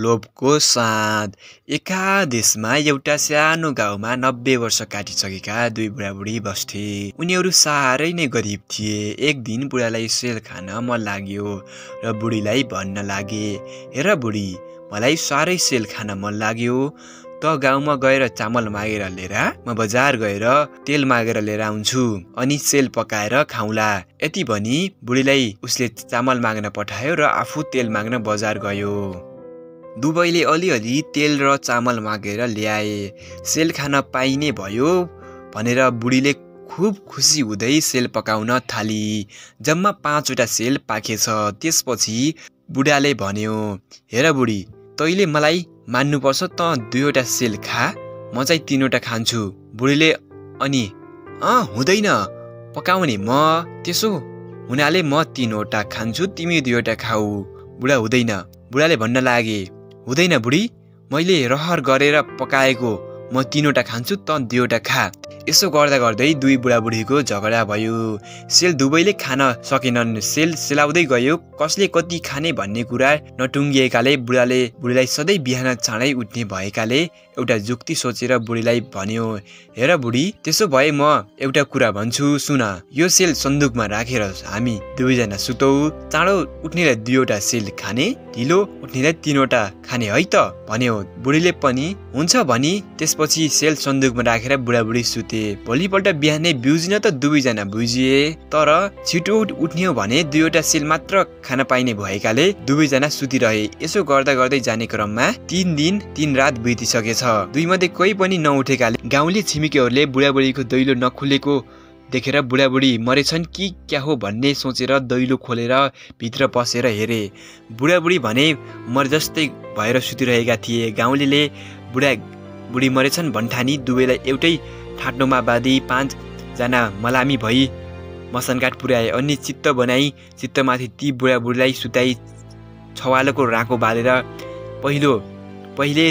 लोभको साँध। एका देशमा एउटा सानो गाउँमा 90 वर्ष काटिसकेका दुई बुढाबुढी बस्थे। उनीहरू साह्रै नै गरिब थिए। एक दिन बुढालाई सेल खान मन लाग्यो र बुढीलाई भन्न लागे, हेर बुढी, मलाई साह्रै सेल खान मन लाग्यो, त गाउँमा गएर चामल मागेर लिएर म बजार गएर तेल मागेर लिएर आउँछु, अनि सेल पकाएर खाउँला। यति भनी बुढीलाई उसले चामल माग्न पठायो र आफू तेल माग्न बजार गयो। दुवैले अलिअलि तेल र चामल मागेर ल्याए। सेल खान पाइने भयो भनेर बुढीले खुब खुसी हुँदै सेल पकाउन थाली। जम्मा 5वटा सेल पाकेछ। त्यसपछि बुढाले भन्यो, हेर बुढी, तैँले मलाई मान्नुपर्छ, त 2वटा सेल खा, म चाहिँ 3वटा खान्छु। बुढीले अनि हुँदैन, पकाउने म, त्यसो हुनाले म 3वटा खान्छु, तिमी 2वटा खाऊ। बुढा हुँदैन। बुढाले भन्न लागे, हुँदैन बुढी, मैले रहर गरेर पकाएको, म 3वटा खान्छु, त 2वटा खा। यसो गर्दा गर्दै दुई बुढाबुढीको झगडा भयो। सेल दुवैले खान सकेनन्। सेल सेलाउँदै गयो। कसले कति खाने भन्ने कुरा नटुङ्गिएकाले बुढाले बुढीलाई सधैँ बिहान चाँडै उठ्ने भएकाले एउटा जुक्ति सोचेर बुढीलाई भन्यो, हेर बुढी, त्यसो भए म एउटा कुरा भन्छु, सुन। यो सेल सन्दुकमा राखेर हामी दुवैजना सुतौ। चाँडो उठ्नेलाई 2वटा सेल खाने, ढिलो उठ्नेलाई 3वटा खाने है त, भन्यो। बुढीले पनि हुन्छ भनी त्यसपछि सेल सन्दुकमा राखेर बुढाबुढी सुते। भोलिपल्ट बिहानै बिउजिन त दुवैजना बुझिए, तर छिटो उठ्ने हो भने 2वटा सेल मात्र खान पाइने भएकाले दुवैजना सुतिरहे। यसो गर्दा गर्दै जाने क्रममा 3 दिन 3 रात बितिसकेछ। दुईमध्ये कोही पनि नउठेकाले गाउँले छिमेकीहरूले बुढाबुढीको दैलो नखुलेको देखेर बुढाबुढी मरेछन् कि क्या हो भन्ने सोचेर दैलो खोलेर भित्र पसेर हेरे। बुढाबुढी भने मरजस्तै भएर सुतिरहेका थिए। गाउँलेले बुढी मरेछन् भन्ठानी दुवैलाई एउटै ठाट्नोमा बाँधी 5 जना मलामी भई मसनकाट पुर्याए। अनि चित्त बनाई चित्तमाथि ती बुढाबुढीलाई सुताई छवालोको राँको बालेर पहिले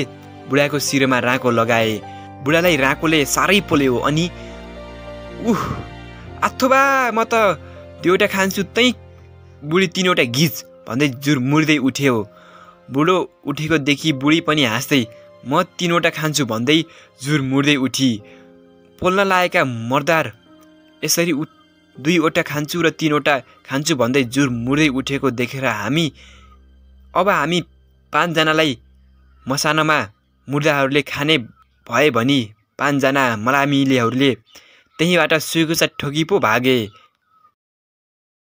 बुढाको शिरमा राँको लगाए। बुढालाई राँकोले साह्रै पोल्यो। अनि अथवा म त 2वटा खान्छु, तै बुढी 3वटा घिच भन्दै जुर मुर्दै उठ्यो। बुढो उठेको देखि बुढी पनि हाँस्दै म 3वटा खान्छु भन्दै जुर मुर्दै उठी। पोल्न लागेका मर्दार यसरी 2वटा खान्छु र 3वटा खान्छु भन्दै जुर मुर्दै उठेको देखेर हामी 5 जनालाई मसानोमा मुर्दाहरूले खाने भए भनी 5 जना मलामीलेहरूले त्यहीँबाट सुइकुचा ठोकी पो भागे।